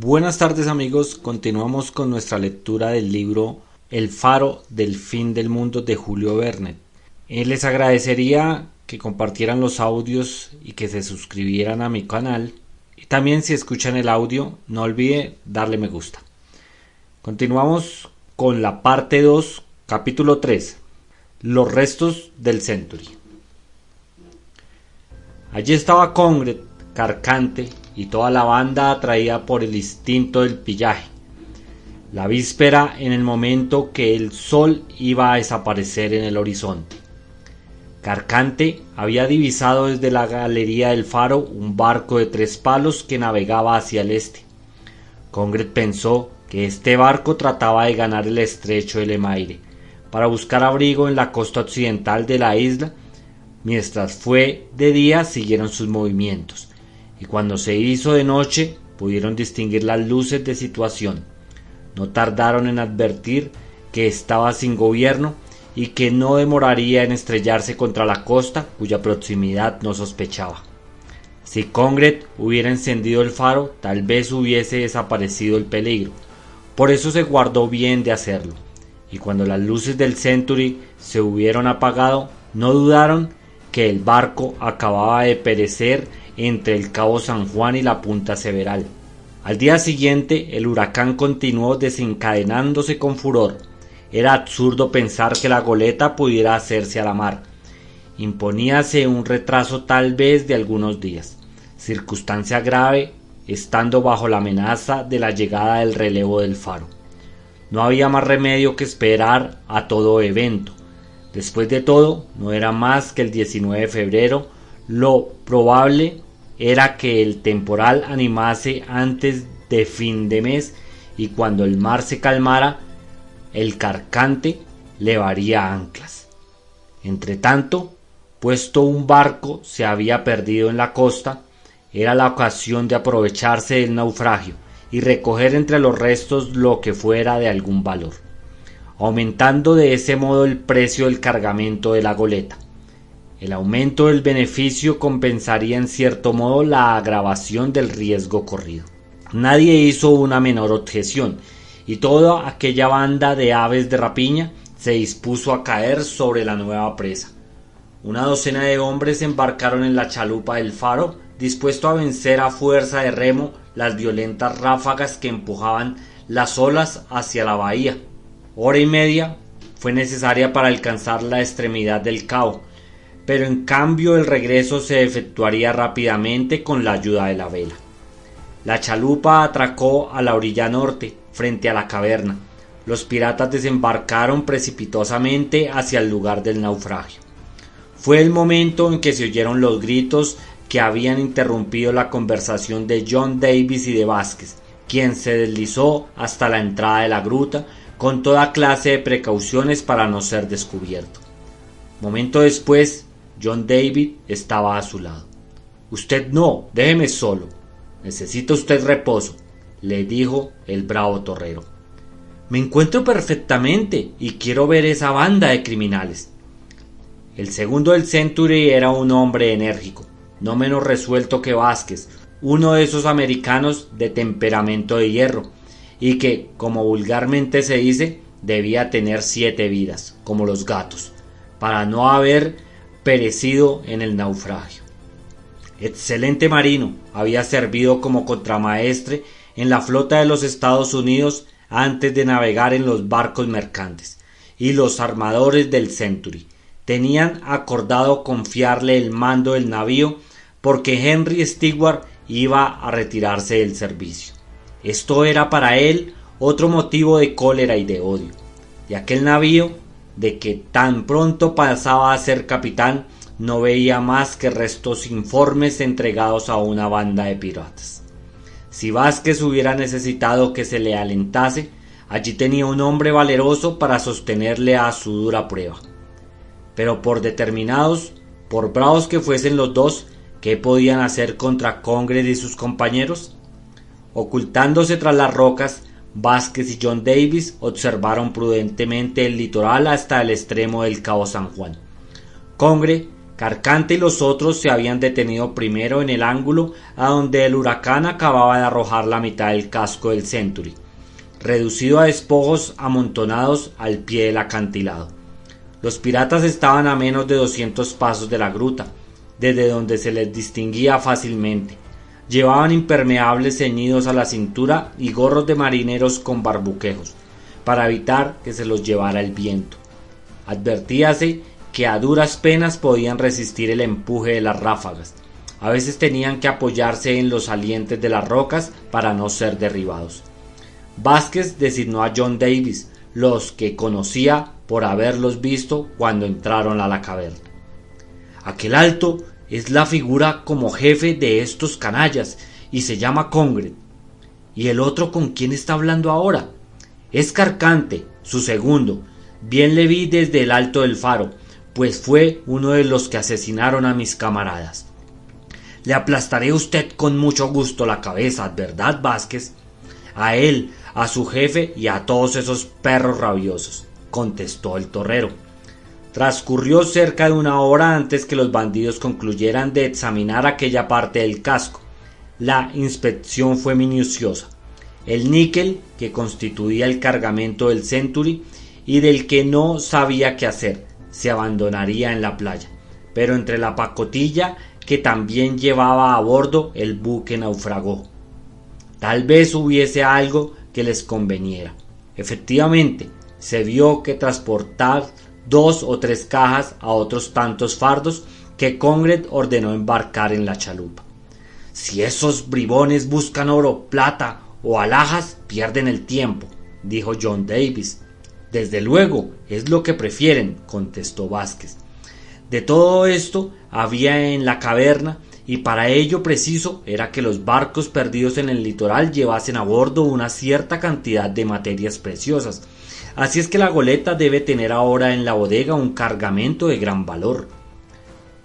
Buenas tardes amigos, continuamos con nuestra lectura del libro El faro del fin del mundo de Julio Verne. Les agradecería que compartieran los audios y que se suscribieran a mi canal. Y también si escuchan el audio, no olvide darle me gusta. Continuamos con la parte 2, capítulo 3. Los restos del Century. Allí estaba Congred, Carcante y toda la banda atraída por el instinto del pillaje. La víspera, en el momento que el sol iba a desaparecer en el horizonte. Carcante había divisado desde la galería del faro un barco de 3 palos que navegaba hacia el este. Congred pensó que este barco trataba de ganar el estrecho de Le Maire para buscar abrigo en la costa occidental de la isla. Mientras fue de día siguieron sus movimientos, y cuando se hizo de noche pudieron distinguir las luces de situación. No tardaron en advertir que estaba sin gobierno y que no demoraría en estrellarse contra la costa cuya proximidad no sospechaba. Si Congred hubiera encendido el faro, tal vez hubiese desaparecido el peligro. Por eso se guardó bien de hacerlo, y cuando las luces del Century se hubieron apagado, no dudaron que el barco acababa de perecer entre el Cabo San Juan y la Punta Several. Al día siguiente el huracán continuó desencadenándose con furor. Era absurdo pensar que la goleta pudiera hacerse a la mar. Imponíase un retraso tal vez de algunos días, circunstancia grave estando bajo la amenaza de la llegada del relevo del faro. No había más remedio que esperar a todo evento. Después de todo, no era más que el 19 de febrero, lo probable era que el temporal animase antes de fin de mes, y cuando el mar se calmara, el Carcante levaría anclas. Entretanto, puesto un barco se había perdido en la costa, era la ocasión de aprovecharse del naufragio y recoger entre los restos lo que fuera de algún valor, aumentando de ese modo el precio del cargamento de la goleta. El aumento del beneficio compensaría en cierto modo la agravación del riesgo corrido. Nadie hizo una menor objeción, y toda aquella banda de aves de rapiña se dispuso a caer sobre la nueva presa. Una docena de hombres se embarcaron en la chalupa del faro, dispuesto a vencer a fuerza de remo las violentas ráfagas que empujaban las olas hacia la bahía. Hora y media fue necesaria para alcanzar la extremidad del cabo, pero en cambio el regreso se efectuaría rápidamente con la ayuda de la vela. La chalupa atracó a la orilla norte, frente a la caverna. Los piratas desembarcaron precipitosamente hacia el lugar del naufragio. Fue el momento en que se oyeron los gritos que habían interrumpido la conversación de John Davis y de Vázquez, quien se deslizó hasta la entrada de la gruta con toda clase de precauciones para no ser descubierto. Momento después, John David estaba a su lado. «Usted no, déjeme solo. Necesita usted reposo», le dijo el bravo torrero. «Me encuentro perfectamente y quiero ver esa banda de criminales». El segundo del Century era un hombre enérgico, no menos resuelto que Vázquez, uno de esos americanos de temperamento de hierro, y que, como vulgarmente se dice, debía tener 7 vidas, como los gatos, para no haber perecido en el naufragio. Excelente marino, había servido como contramaestre en la flota de los Estados Unidos antes de navegar en los barcos mercantes, y los armadores del Century tenían acordado confiarle el mando del navío porque Henry Stewart iba a retirarse del servicio. Esto era para él otro motivo de cólera y de odio. De aquel navío, de que tan pronto pasaba a ser capitán, no veía más que restos informes entregados a una banda de piratas. Si Vázquez hubiera necesitado que se le alentase, allí tenía un hombre valeroso para sostenerle a su dura prueba. Pero por determinados, por bravos que fuesen los dos, ¿qué podían hacer contra Congred y sus compañeros? Ocultándose tras las rocas, Vázquez y John Davis observaron prudentemente el litoral hasta el extremo del Cabo San Juan. Congred Carcante y los otros se habían detenido primero en el ángulo a donde el huracán acababa de arrojar la mitad del casco del Century, reducido a despojos amontonados al pie del acantilado. Los piratas estaban a menos de 200 pasos de la gruta, desde donde se les distinguía fácilmente. Llevaban impermeables ceñidos a la cintura y gorros de marineros con barbuquejos, para evitar que se los llevara el viento. Advertíase que a duras penas podían resistir el empuje de las ráfagas. A veces tenían que apoyarse en los salientes de las rocas para no ser derribados. Vázquez designó a John Davis, los que conocía por haberlos visto cuando entraron a la caverna. Aquel alto es la figura como jefe de estos canallas y se llama Congred. ¿Y el otro con quién está hablando ahora? Es Carcante, su segundo. Bien le vi desde el alto del faro, pues fue uno de los que asesinaron a mis camaradas. Le aplastaré a usted con mucho gusto la cabeza, ¿verdad, Vázquez? A él, a su jefe y a todos esos perros rabiosos, contestó el torrero. Transcurrió cerca de una hora antes que los bandidos concluyeran de examinar aquella parte del casco. La inspección fue minuciosa. El níquel, que constituía el cargamento del Century y del que no sabía qué hacer, se abandonaría en la playa, pero entre la pacotilla que también llevaba a bordo el buque naufragó. Tal vez hubiese algo que les conveniera. Efectivamente, se vio que transportar 2 o 3 cajas a otros tantos fardos que Congred ordenó embarcar en la chalupa. Si esos bribones buscan oro, plata o alhajas, pierden el tiempo, dijo John Davis. Desde luego, es lo que prefieren, contestó Vázquez. De todo esto había en la caverna, y para ello preciso era que los barcos perdidos en el litoral llevasen a bordo una cierta cantidad de materias preciosas. Así es que la goleta debe tener ahora en la bodega un cargamento de gran valor.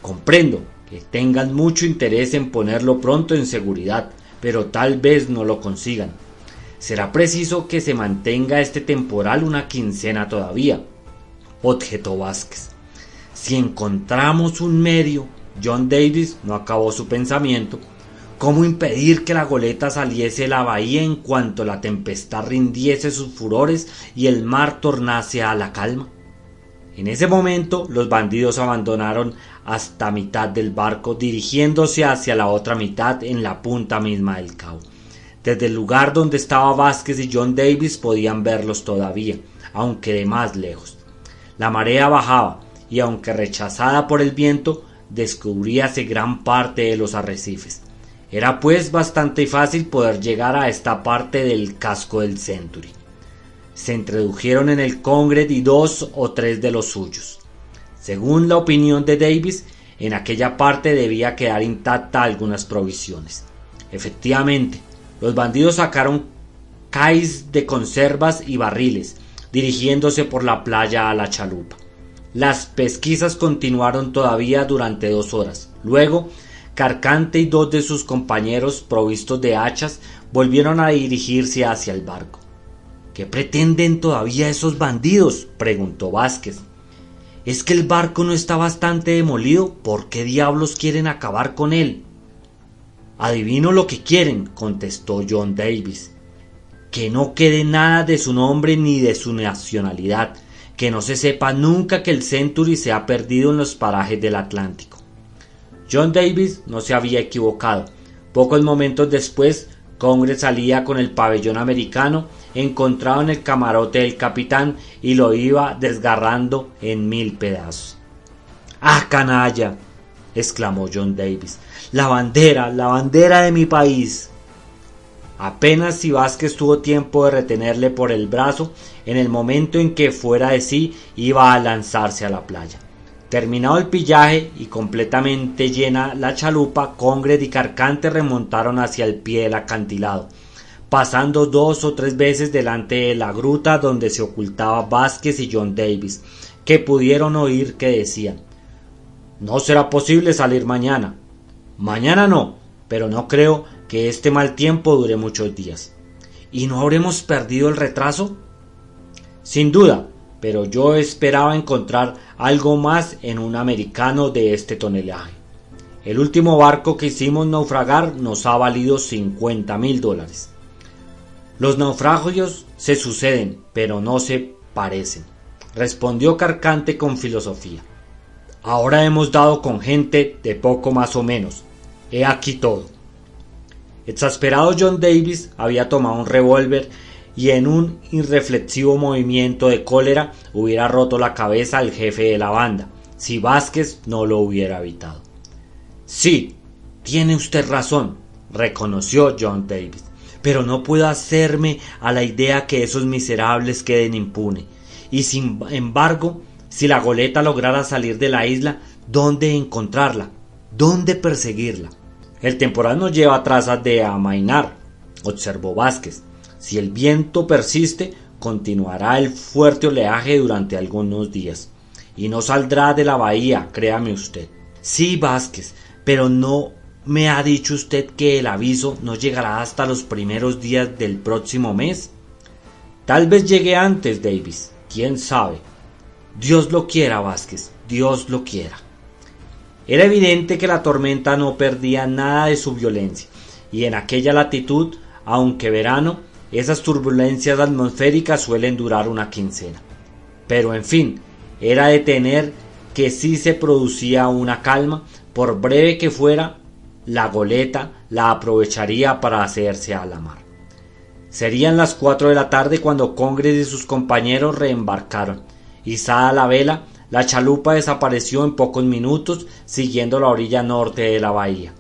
Comprendo que tengan mucho interés en ponerlo pronto en seguridad, pero tal vez no lo consigan. Será preciso que se mantenga este temporal una quincena todavía, objetó Vázquez. Si encontramos un medio, John Davis no acabó su pensamiento, ¿cómo impedir que la goleta saliese de la bahía en cuanto la tempestad rindiese sus furores y el mar tornase a la calma? En ese momento los bandidos abandonaron hasta mitad del barco, dirigiéndose hacia la otra mitad en la punta misma del cabo. Desde el lugar donde estaba Vázquez y John Davis podían verlos todavía, aunque de más lejos. La marea bajaba, y aunque rechazada por el viento, descubríase gran parte de los arrecifes. Era pues bastante fácil poder llegar a esta parte del casco del Century. Se introdujeron en el Congred y 2 o 3 de los suyos. Según la opinión de Davis, en aquella parte debía quedar intacta algunas provisiones. Efectivamente, los bandidos sacaron cais de conservas y barriles, dirigiéndose por la playa a la chalupa. Las pesquisas continuaron todavía durante 2 horas. Luego, Carcante y 2 de sus compañeros, provistos de hachas, volvieron a dirigirse hacia el barco. ¿Qué pretenden todavía esos bandidos?, preguntó Vázquez. ¿Es que el barco no está bastante demolido? ¿Por qué diablos quieren acabar con él? Adivino lo que quieren, contestó John Davis. Que no quede nada de su nombre ni de su nacionalidad, que no se sepa nunca que el Century se ha perdido en los parajes del Atlántico. John Davis no se había equivocado. Pocos momentos después, Congred salía con el pabellón americano encontrado en el camarote del capitán y lo iba desgarrando en 1000 pedazos. ¡Ah, canalla!, exclamó John Davis. ¡La bandera de mi país! Apenas si Vázquez tuvo tiempo de retenerle por el brazo en el momento en que, fuera de sí, iba a lanzarse a la playa. Terminado el pillaje y completamente llena la chalupa, Congred y Carcante remontaron hacia el pie del acantilado, pasando 2 o 3 veces delante de la gruta donde se ocultaba Vázquez y John Davis, que pudieron oír que decían: «No será posible salir mañana». «Mañana no, pero no creo que este mal tiempo dure muchos días». «¿Y no habremos perdido el retraso?» «Sin duda, pero yo esperaba encontrar algo más en un americano de este tonelaje. El último barco que hicimos naufragar nos ha valido $50,000. Los naufragios se suceden, pero no se parecen, respondió Carcante con filosofía. Ahora hemos dado con gente de poco más o menos. He aquí todo. Exasperado, John Davis había tomado un revólver y en un irreflexivo movimiento de cólera hubiera roto la cabeza al jefe de la banda, si Vázquez no lo hubiera evitado. Sí, tiene usted razón, reconoció John Davis, pero no puedo hacerme a la idea que esos miserables queden impunes. Y sin embargo, si la goleta lograra salir de la isla, ¿dónde encontrarla? ¿Dónde perseguirla? El temporal nos lleva a trazas de amainar, observó Vázquez. Si el viento persiste, continuará el fuerte oleaje durante algunos días, y no saldrá de la bahía, créame usted. Sí, Vázquez, pero no me ha dicho usted que el aviso no llegará hasta los primeros días del próximo mes. Tal vez llegue antes, Davis, quién sabe. Dios lo quiera, Vázquez, Dios lo quiera. Era evidente que la tormenta no perdía nada de su violencia, y en aquella latitud, aunque verano, esas turbulencias atmosféricas suelen durar una quincena. Pero en fin, era de temer que si se producía una calma, por breve que fuera, la goleta la aprovecharía para hacerse a la mar. Serían las 4 de la tarde cuando Congres y sus compañeros reembarcaron. Izada la vela, la chalupa desapareció en pocos minutos, siguiendo la orilla norte de la bahía.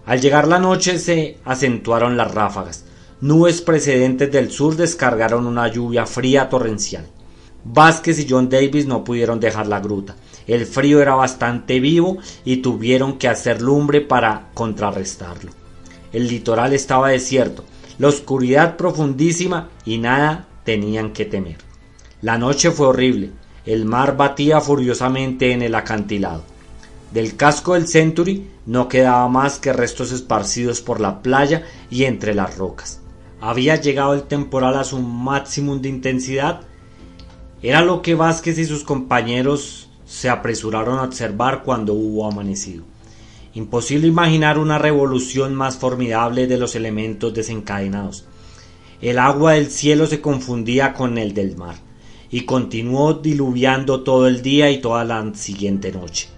Al llegar la noche se acentuaron las ráfagas. Nubes procedentes del sur descargaron una lluvia fría torrencial. Vázquez y John Davis no pudieron dejar la gruta. El frío era bastante vivo y tuvieron que hacer lumbre para contrarrestarlo. El litoral estaba desierto, la oscuridad profundísima y nada tenían que temer. La noche fue horrible. El mar batía furiosamente en el acantilado. Del casco del Century no quedaba más que restos esparcidos por la playa y entre las rocas. Había llegado el temporal a su máximo de intensidad. Era lo que Vázquez y sus compañeros se apresuraron a observar cuando hubo amanecido. Imposible imaginar una revolución más formidable de los elementos desencadenados. El agua del cielo se confundía con el del mar, y continuó diluviando todo el día y toda la siguiente noche.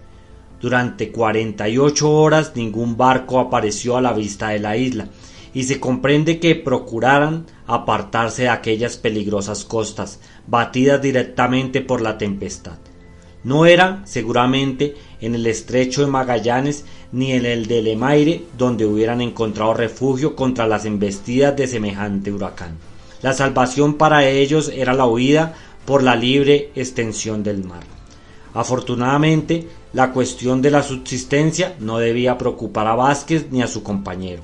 Durante 48 horas ningún barco apareció a la vista de la isla, y se comprende que procuraran apartarse de aquellas peligrosas costas, batidas directamente por la tempestad. No era, seguramente, en el estrecho de Magallanes ni en el de Lemaire donde hubieran encontrado refugio contra las embestidas de semejante huracán. La salvación para ellos era la huida por la libre extensión del mar. Afortunadamente, la cuestión de la subsistencia no debía preocupar a Vázquez ni a su compañero.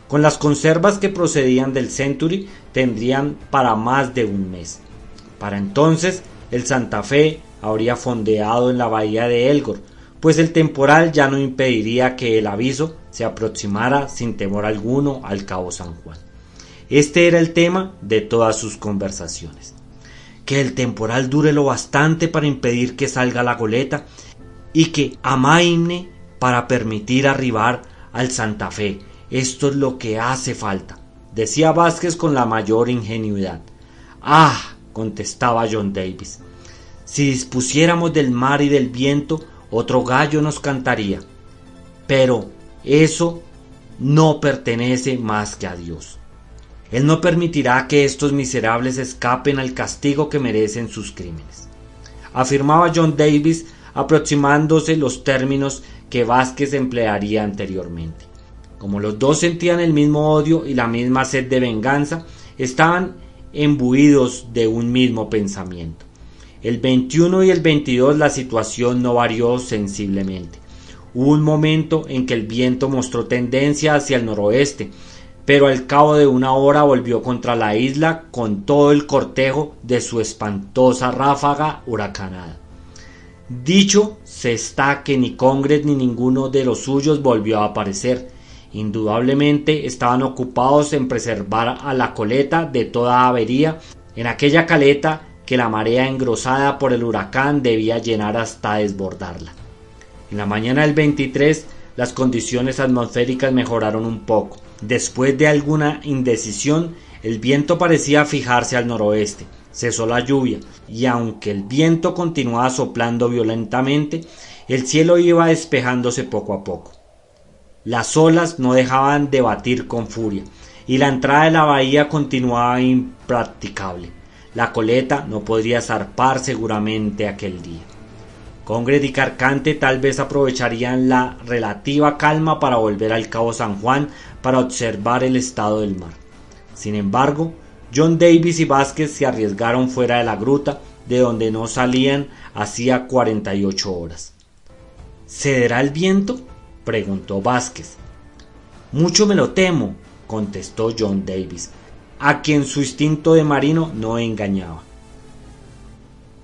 Con las conservas que procedían del Century tendrían para más de un mes. Para entonces, el Santa Fe habría fondeado en la bahía de Elgor, pues el temporal ya no impediría que el aviso se aproximara sin temor alguno al cabo San Juan. Este era el tema de todas sus conversaciones. Que el temporal dure lo bastante para impedir que salga la goleta y que amaine para permitir arribar al Santa Fe. Esto es lo que hace falta, decía Vázquez con la mayor ingenuidad. Ah, contestaba John Davis, si dispusiéramos del mar y del viento, otro gallo nos cantaría. Pero eso no pertenece más que a Dios. Él no permitirá que estos miserables escapen al castigo que merecen sus crímenes, afirmaba John Davis, aproximándose los términos que Vázquez emplearía anteriormente. Como los dos sentían el mismo odio y la misma sed de venganza, estaban imbuidos de un mismo pensamiento. El 21 y el 22 la situación no varió sensiblemente. Hubo un momento en que el viento mostró tendencia hacia el noroeste, pero al cabo de una hora volvió contra la isla con todo el cortejo de su espantosa ráfaga huracanada. Dicho se está que ni Congres ni ninguno de los suyos volvió a aparecer. Indudablemente estaban ocupados en preservar a la coleta de toda avería en aquella caleta que la marea engrosada por el huracán debía llenar hasta desbordarla. En la mañana del 23, las condiciones atmosféricas mejoraron un poco. Después de alguna indecisión, el viento parecía fijarse al noroeste. Cesó la lluvia, y aunque el viento continuaba soplando violentamente, el cielo iba despejándose poco a poco. Las olas no dejaban de batir con furia, y la entrada de la bahía continuaba impracticable. La goleta no podría zarpar seguramente aquel día. Congred y Carcante tal vez aprovecharían la relativa calma para volver al cabo San Juan para observar el estado del mar. Sin embargo, John Davis y Vázquez se arriesgaron fuera de la gruta, de donde no salían hacía 48 horas. ¿Cederá el viento?, preguntó Vázquez. Mucho me lo temo, contestó John Davis, a quien su instinto de marino no engañaba.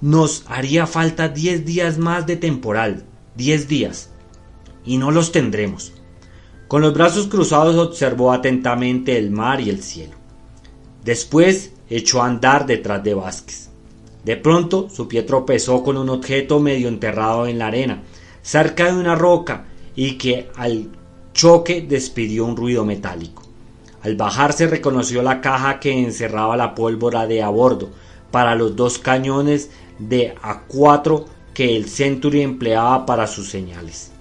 Nos haría falta 10 días más de temporal, 10 días, y no los tendremos. Con los brazos cruzados observó atentamente el mar y el cielo. Después echó a andar detrás de Vázquez. De pronto su pie tropezó con un objeto medio enterrado en la arena, cerca de una roca, y que al choque despidió un ruido metálico. Al bajarse reconoció la caja que encerraba la pólvora de a bordo para los 2 cañones de A4 que el Century empleaba para sus señales.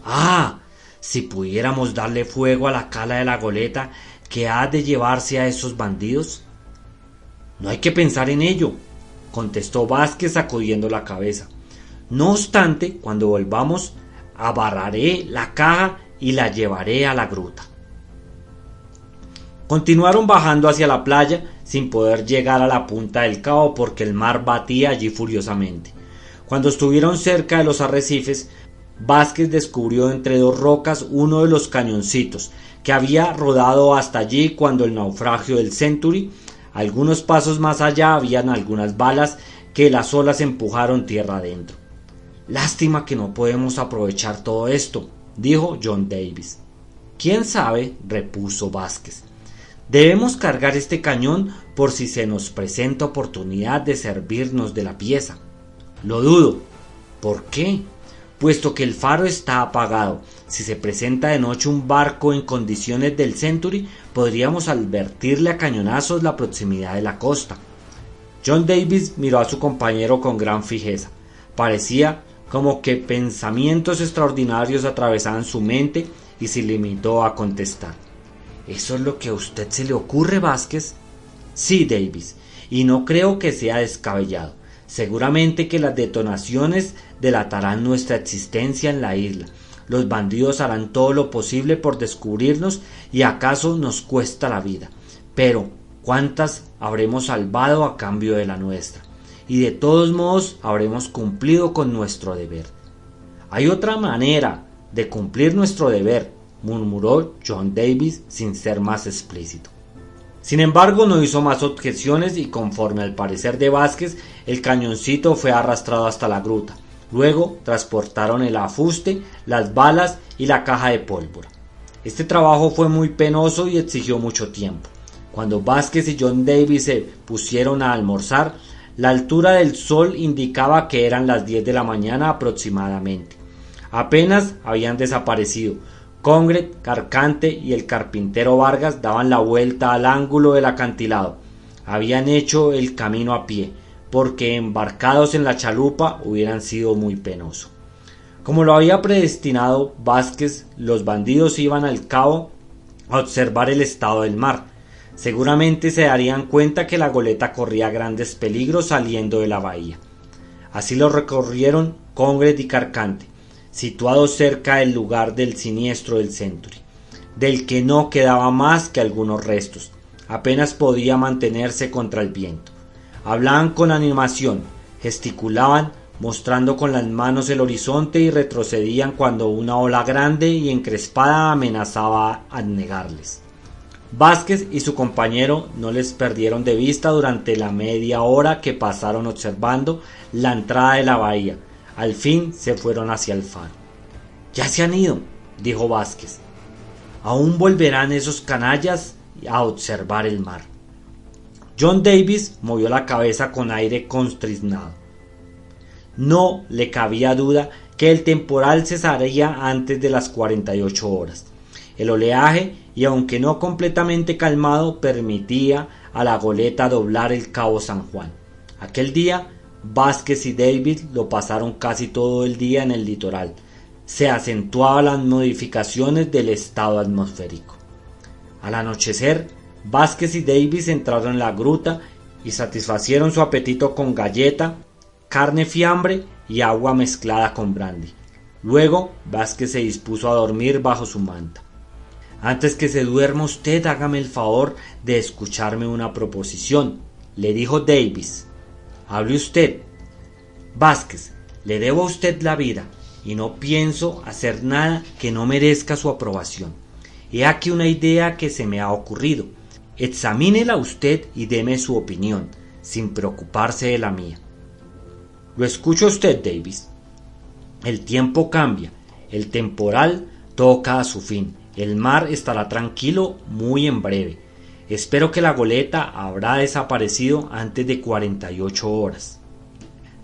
¡Ah! Si pudiéramos darle fuego a la cala de la goleta que ha de llevarse a esos bandidos. No hay que pensar en ello, contestó Vázquez sacudiendo la cabeza. No obstante, cuando volvamos, abarraré la caja y la llevaré a la gruta. Continuaron bajando hacia la playa sin poder llegar a la punta del cabo porque el mar batía allí furiosamente. Cuando estuvieron cerca de los arrecifes, Vázquez descubrió entre 2 rocas uno de los cañoncitos que había rodado hasta allí cuando el naufragio del Century. Algunos pasos más allá habían algunas balas que las olas empujaron tierra adentro. Lástima que no podemos aprovechar todo esto, dijo John Davis. ¿Quién sabe?, repuso Vázquez. Debemos cargar este cañón por si se nos presenta oportunidad de servirnos de la pieza. Lo dudo. ¿Por qué? Puesto que el faro está apagado. Si se presenta de noche un barco en condiciones del Century, podríamos advertirle a cañonazos la proximidad de la costa. John Davis miró a su compañero con gran fijeza. Parecía como que pensamientos extraordinarios atravesaban su mente y se limitó a contestar. ¿Eso es lo que a usted se le ocurre, Vázquez? Sí, Davis, y no creo que sea descabellado. Seguramente que las detonaciones delatarán nuestra existencia en la isla. Los bandidos harán todo lo posible por descubrirnos y acaso nos cuesta la vida. Pero, ¿cuántas habremos salvado a cambio de la nuestra? Y de todos modos habremos cumplido con nuestro deber. Hay otra manera de cumplir nuestro deber, murmuró John Davis sin ser más explícito. Sin embargo, no hizo más objeciones y conforme al parecer de Vázquez, el cañoncito fue arrastrado hasta la gruta. Luego transportaron el afuste, las balas y la caja de pólvora. Este trabajo fue muy penoso y exigió mucho tiempo. Cuando Vázquez y John Davis se pusieron a almorzar, la altura del sol indicaba que eran las 10 de la mañana aproximadamente. Apenas habían desaparecido. Congred, Carcante y el carpintero Vargas daban la vuelta al ángulo del acantilado. Habían hecho el camino a pie, porque embarcados en la chalupa hubieran sido muy penoso. Como lo había predestinado Vázquez, los bandidos iban al cabo a observar el estado del mar. Seguramente se darían cuenta que la goleta corría grandes peligros saliendo de la bahía. Así lo recorrieron Congred y Carcante, situados cerca del lugar del siniestro del Century, del que no quedaba más que algunos restos. Apenas podía mantenerse contra el viento. Hablaban con animación, gesticulaban, mostrando con las manos el horizonte y retrocedían cuando una ola grande y encrespada amenazaba anegarles. Vázquez y su compañero no les perdieron de vista durante la media hora que pasaron observando la entrada de la bahía. Al fin se fueron hacia el faro. «Ya se han ido», dijo Vázquez. «Aún volverán esos canallas a observar el mar». John Davis movió la cabeza con aire consternado. No le cabía duda que el temporal cesaría antes de las 48 horas. El oleaje, y aunque no completamente calmado, permitía a la goleta doblar el cabo San Juan. Aquel día, Vázquez y Davis lo pasaron casi todo el día en el litoral. Se acentuaban las modificaciones del estado atmosférico. Al anochecer, Vázquez y Davis entraron en la gruta y satisfacieron su apetito con galleta, carne fiambre y agua mezclada con brandy. Luego, Vázquez se dispuso a dormir bajo su manta. «Antes que se duerma usted, hágame el favor de escucharme una proposición», le dijo Davis. «Hable usted». «Vázquez, le debo a usted la vida y no pienso hacer nada que no merezca su aprobación. He aquí una idea que se me ha ocurrido. Examínela usted y deme su opinión, sin preocuparse de la mía». «Lo escucho a usted, Davis». «El tiempo cambia, el temporal toca a su fin, el mar estará tranquilo muy en breve. Espero que la goleta habrá desaparecido antes de 48 horas».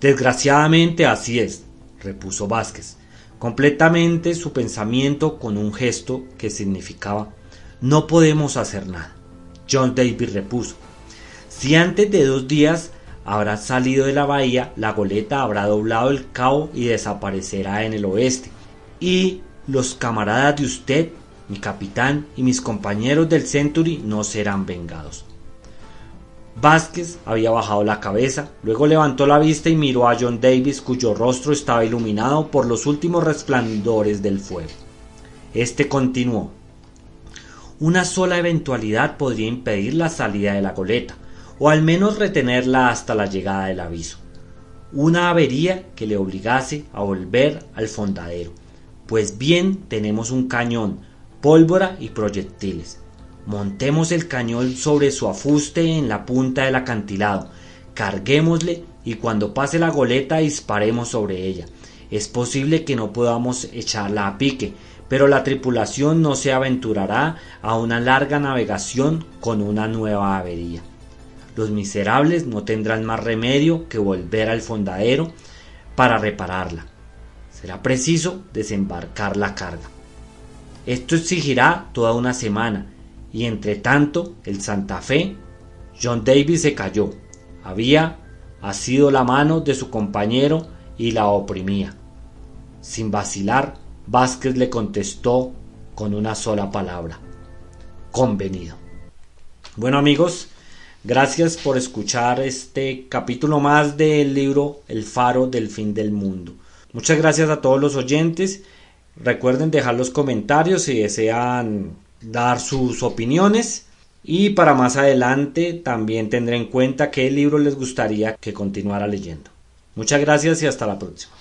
«Desgraciadamente así es», repuso Vázquez, completamente su pensamiento con un gesto que significaba «no podemos hacer nada». John Davis repuso: «Si antes de 2 días habrá salido de la bahía, la goleta habrá doblado el cabo y desaparecerá en el oeste, y los camaradas de usted, mi capitán y mis compañeros del Century no serán vengados». Vázquez había bajado la cabeza, luego levantó la vista y miró a John Davis, cuyo rostro estaba iluminado por los últimos resplandores del fuego. Este continuó: «Una sola eventualidad podría impedir la salida de la goleta, o al menos retenerla hasta la llegada del aviso. Una avería que le obligase a volver al fondadero. Pues bien, tenemos un cañón, pólvora y proyectiles. Montemos el cañón sobre su afuste en la punta del acantilado, carguémosle y cuando pase la goleta disparemos sobre ella. Es posible que no podamos echarla a pique, pero la tripulación no se aventurará a una larga navegación con una nueva avería. Los miserables no tendrán más remedio que volver al fondadero para repararla. Será preciso desembarcar la carga. Esto exigirá toda una semana, y entre tanto el Santa Fe». John Davis se calló. Había asido la mano de su compañero y la oprimía. Sin vacilar, Vázquez le contestó con una sola palabra: «Convenido». Bueno, amigos, gracias por escuchar este capítulo más del libro El faro del fin del mundo. Muchas gracias a todos los oyentes. Recuerden dejar los comentarios si desean dar sus opiniones, y para más adelante también tendré en cuenta qué libro les gustaría que continuara leyendo. Muchas gracias y hasta la próxima.